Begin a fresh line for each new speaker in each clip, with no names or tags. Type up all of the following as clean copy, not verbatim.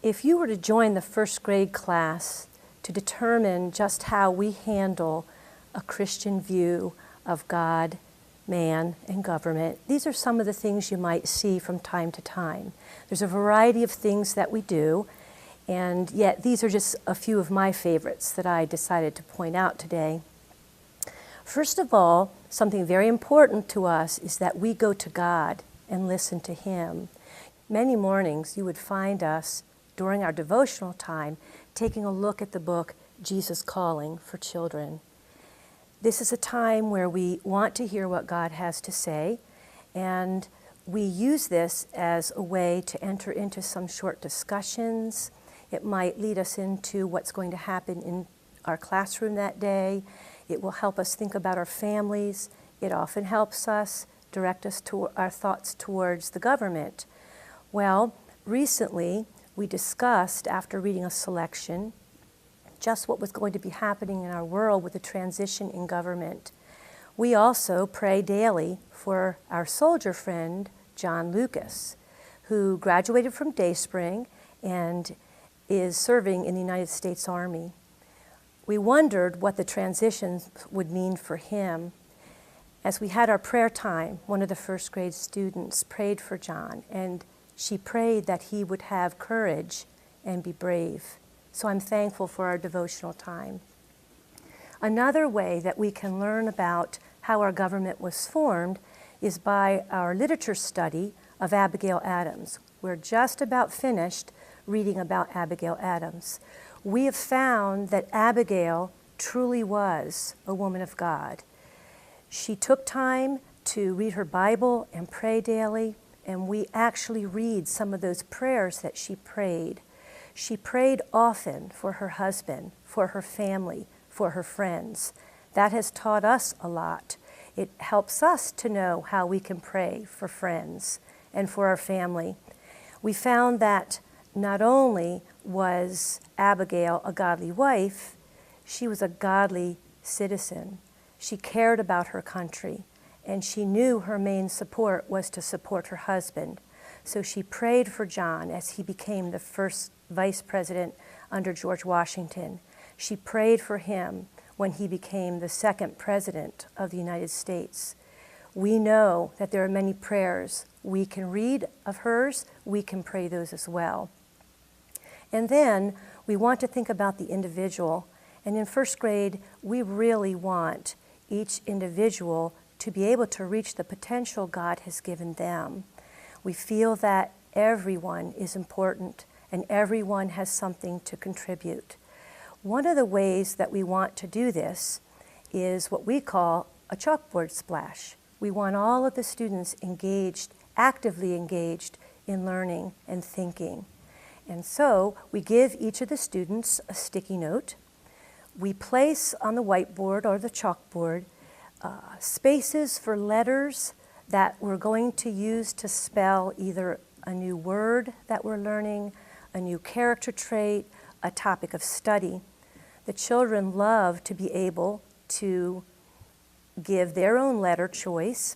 If you were to join the first grade class to determine just how we handle a Christian view of God, man, and government, these are some of the things you might see from time to time. There's a variety of things that we do, and yet these are just a few of my favorites that I decided to point out today. First of all, something very important to us is that we go to God and listen to Him. Many mornings you would find us during our devotional time taking a look at the book Jesus Calling for Children. This is a time where we want to hear what God has to say, and we use this as a way to enter into some short discussions. It might lead us into what's going to happen in our classroom that day. It will help us think about our families. It often helps us direct us to our thoughts towards the government. Well, recently we discussed, after reading a selection, just what was going to be happening in our world with the transition in government. We also pray daily for our soldier friend, John Lucas, who graduated from Dayspring and is serving in the United States Army. We wondered what the transitions would mean for him. As we had our prayer time, one of the first grade students prayed for John, and she prayed that he would have courage and be brave. So I'm thankful for our devotional time. Another way that we can learn about how our government was formed is by our literature study of Abigail Adams. We're just about finished reading about Abigail Adams. We have found that Abigail truly was a woman of God. She took time to read her Bible and pray daily, and we actually read some of those prayers that she prayed. She prayed often for her husband, for her family, for her friends. That has taught us a lot. It helps us to know how we can pray for friends and for our family. We found that not only was Abigail a godly wife, she was a godly citizen. She cared about her country, and she knew her main support was to support her husband. So she prayed for John as he became the first vice president under George Washington. She prayed for him when he became the second president of the United States. We know that there are many prayers we can read of hers. We can pray those as well. And then we want to think about the individual. And in first grade, we really want each individual to be able to reach the potential God has given them. We feel that everyone is important and everyone has something to contribute. One of the ways that we want to do this is what we call a chalkboard splash. We want all of the students engaged, actively engaged in learning and thinking. And so we give each of the students a sticky note. We place on the whiteboard or the chalkboard spaces for letters that we're going to use to spell either a new word that we're learning, a new character trait, a topic of study. The children love to be able to give their own letter choice.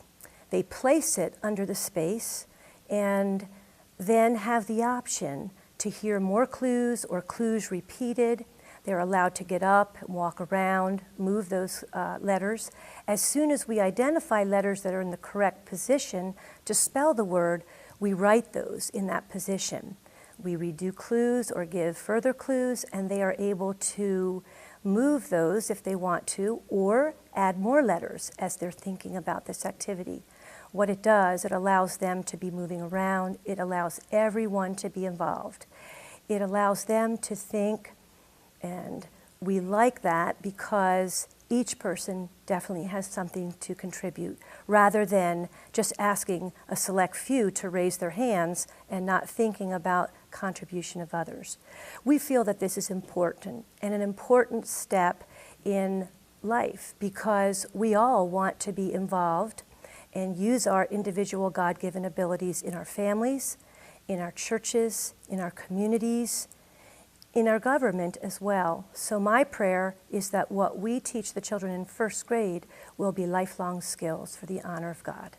They place it under the space and then have the option to hear more clues or clues repeated. They're allowed to get up, walk around, move those letters. As soon as we identify letters that are in the correct position to spell the word, we write those in that position. We redo clues or give further clues, and they are able to move those if they want to, or add more letters as they're thinking about this activity. What it does, it allows them to be moving around. It allows everyone to be involved. It allows them to think, and we like that because each person definitely has something to contribute, rather than just asking a select few to raise their hands and not thinking about contribution of others. We feel that this is important and an important step in life because we all want to be involved and use our individual God-given abilities in our families, in our churches, in our communities, in our government as well. So my prayer is that what we teach the children in first grade will be lifelong skills for the honor of God.